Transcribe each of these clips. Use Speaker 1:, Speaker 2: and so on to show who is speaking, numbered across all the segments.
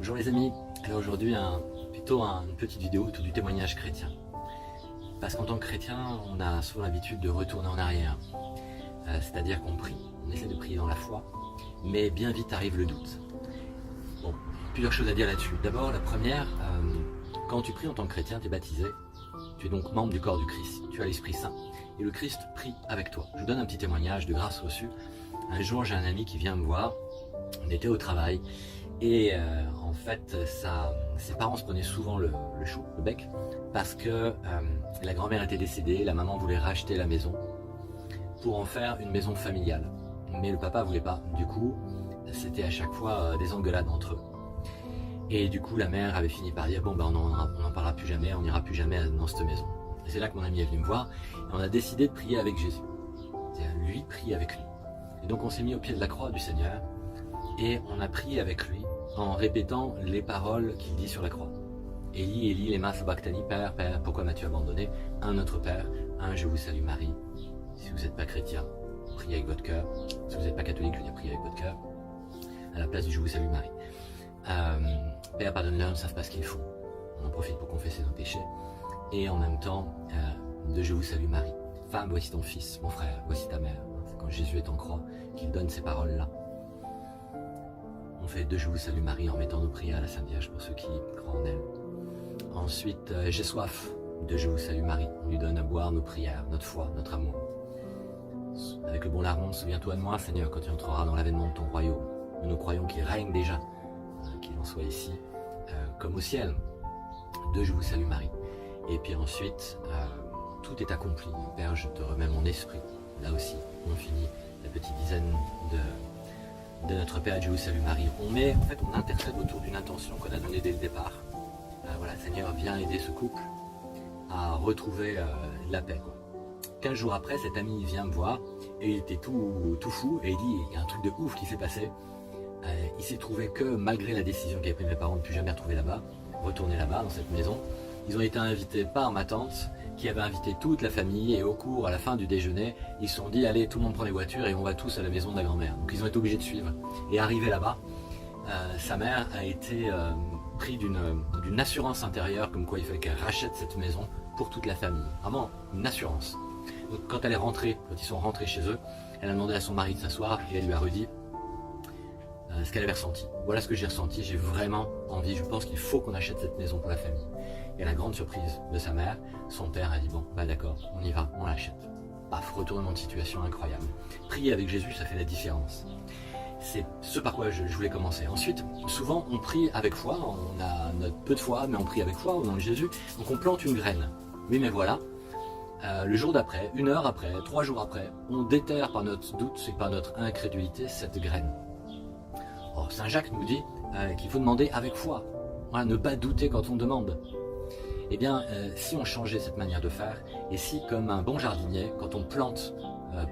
Speaker 1: Bonjour les amis, alors aujourd'hui plutôt une petite vidéo autour du témoignage chrétien. Parce qu'en tant que chrétien, on a souvent l'habitude de retourner en arrière. C'est-à-dire qu'on prie, on essaie de prier dans la foi, mais bien vite arrive le doute. Bon, plusieurs choses à dire là-dessus. D'abord, la première, quand tu pries en tant que chrétien, tu es baptisé, tu es donc membre du corps du Christ, tu as l'Esprit Saint, et le Christ prie avec toi. Je vous donne un petit témoignage de grâce reçue. Un jour, j'ai un ami qui vient me voir, on était au travail, et en fait, ses parents se prenaient souvent le chou, le bec, parce que la grand-mère était décédée, la maman voulait racheter la maison pour en faire une maison familiale. Mais le papa voulait pas. Du coup, c'était à chaque fois des engueulades entre eux. Et du coup, la mère avait fini par dire, bon, ben, on n'en parlera plus jamais, on n'ira plus jamais dans cette maison. Et c'est là que mon ami est venu me voir, et on a décidé de prier avec Jésus. C'est-à-dire, lui, prier avec lui. Et donc, on s'est mis au pied de la croix du Seigneur, et on a prié avec lui en répétant les paroles qu'il dit sur la croix. Élie, Élie, lema sabachthani, Père, Père, pourquoi m'as-tu abandonné? Un notre Père, un je vous salue Marie. Si vous n'êtes pas chrétien, priez avec votre cœur. Si vous n'êtes pas catholique, je veux dire priez avec votre cœur. À la place du je vous salue Marie. Père, pardonne-leur, ils ne savent pas ce qu'ils font. On en profite pour confesser nos péchés. Et en même temps, de je vous salue Marie. Femme, voici ton fils, mon frère, voici ta mère. C'est quand Jésus est en croix qu'il donne ces paroles-là. On fait de je vous salue Marie en mettant nos prières à la Sainte Vierge pour ceux qui croient en elle. Ensuite, j'ai soif de je vous salue Marie. On lui donne à boire nos prières, notre foi, notre amour. Avec le bon larron, souviens-toi de moi, Seigneur, quand tu entreras dans l'avènement de ton royaume. Nous croyons qu'il règne déjà, qu'il en soit ici, comme au ciel. De je vous salue Marie. Et puis ensuite, tout est accompli. Père, je te remets mon esprit. Là aussi, on finit la petite dizaine de notre Père, je vous salue Marie. On intercède autour d'une intention qu'on a donnée dès le départ. Voilà, Seigneur, viens aider ce couple à retrouver la paix, quoi. 15 jours après, cet ami vient me voir et il était tout fou et il dit, il y a un truc de ouf qui s'est passé. Il s'est trouvé que malgré la décision qu'avaient prise mes parents de ne plus jamais retourner là-bas, dans cette maison, ils ont été invités par ma tante qui avait invité toute la famille et à la fin du déjeuner, ils se sont dit, allez, tout le monde prend les voitures et on va tous à la maison de la grand-mère. Donc ils ont été obligés de suivre. Et arrivé là-bas, sa mère a été pris d'une assurance intérieure, comme quoi il fallait qu'elle rachète cette maison pour toute la famille. Vraiment, une assurance. Donc quand elle est rentrée, quand ils sont rentrés chez eux, elle a demandé à son mari de s'asseoir et elle lui a redit ce qu'elle avait ressenti. Voilà ce que j'ai ressenti, j'ai vraiment envie, je pense qu'il faut qu'on achète cette maison pour la famille. Et à la grande surprise de sa mère, son père a dit bon, bah d'accord, on y va, on l'achète. Paf, retournement de situation incroyable. Prier avec Jésus, ça fait la différence. C'est ce par quoi je voulais commencer. Ensuite, souvent on prie avec foi, on a notre peu de foi, mais on prie avec foi au nom de Jésus, donc on plante une graine. Oui mais voilà, le jour d'après, 1 heure après, 3 jours après, on déterre par notre doute et par notre incrédulité cette graine. Or, Saint Jacques nous dit qu'il faut demander avec foi, voilà, ne pas douter quand on demande. Eh bien, si on changeait cette manière de faire, et si comme un bon jardinier, quand on plante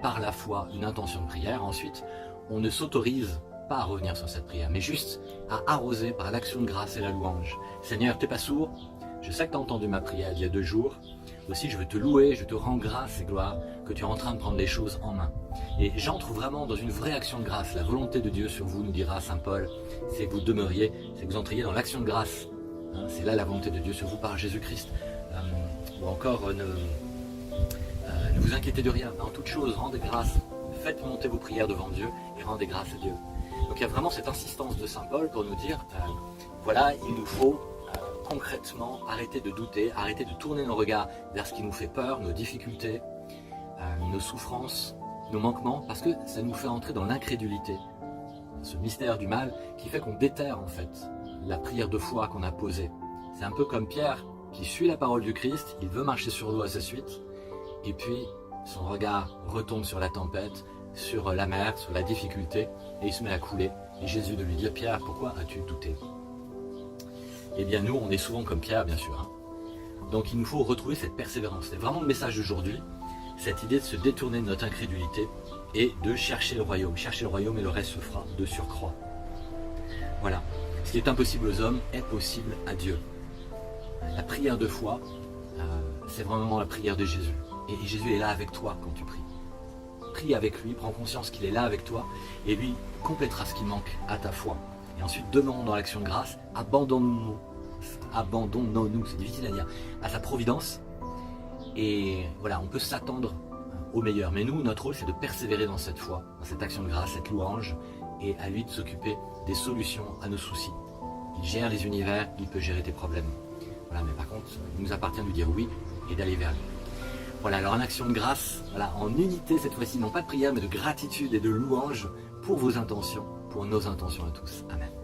Speaker 1: par la foi une intention de prière, ensuite, on ne s'autorise pas à revenir sur cette prière, mais juste à arroser par l'action de grâce et la louange. Seigneur, tu n'es pas sourd, je sais que tu as entendu ma prière il y a 2 jours, aussi je veux te louer, je te rends grâce et gloire que tu es en train de prendre les choses en main. Et j'entre vraiment dans une vraie action de grâce. La volonté de Dieu sur vous, nous dira Saint Paul, c'est que vous demeuriez, c'est que vous entriez dans l'action de grâce. Hein, c'est là la volonté de Dieu sur vous par Jésus-Christ. Ou encore, ne vous inquiétez de rien, en toute chose, rendez grâce. Faites monter vos prières devant Dieu et rendez grâce à Dieu. Donc il y a vraiment cette insistance de Saint Paul pour nous dire, voilà, il nous faut concrètement arrêter de douter, arrêter de tourner nos regards vers ce qui nous fait peur, nos difficultés, nos souffrances, nos manquements, parce que ça nous fait entrer dans l'incrédulité, ce mystère du mal qui fait qu'on déterre en fait la prière de foi qu'on a posée. C'est un peu comme Pierre qui suit la parole du Christ, il veut marcher sur l'eau à sa suite, et puis son regard retombe sur la tempête, sur la mer, sur la difficulté, et il se met à couler. Et Jésus de lui dire, Pierre, pourquoi as-tu douté? Eh bien nous, on est souvent comme Pierre, bien sûr. Donc il nous faut retrouver cette persévérance. C'est vraiment le message d'aujourd'hui, cette idée de se détourner de notre incrédulité et de chercher le royaume. Chercher le royaume et le reste se fera de surcroît. Voilà. Ce qui est impossible aux hommes est possible à Dieu. La prière de foi, c'est vraiment la prière de Jésus. Et Jésus est là avec toi quand tu pries. Prie avec lui, prends conscience qu'il est là avec toi et lui complétera ce qui manque à ta foi. Et ensuite, demeurons dans l'action de grâce, abandonnons-nous, c'est difficile à dire, à sa providence. Et voilà, on peut s'attendre au meilleur. Mais nous, notre rôle, c'est de persévérer dans cette foi, dans cette action de grâce, cette louange, et à lui de s'occuper des solutions à nos soucis. Il gère les univers, il peut gérer tes problèmes. Voilà, mais par contre, il nous appartient de lui dire oui et d'aller vers lui. Voilà, alors en action de grâce, voilà, en unité cette fois-ci, non pas de prière, mais de gratitude et de louange pour vos intentions, pour nos intentions à tous. Amen.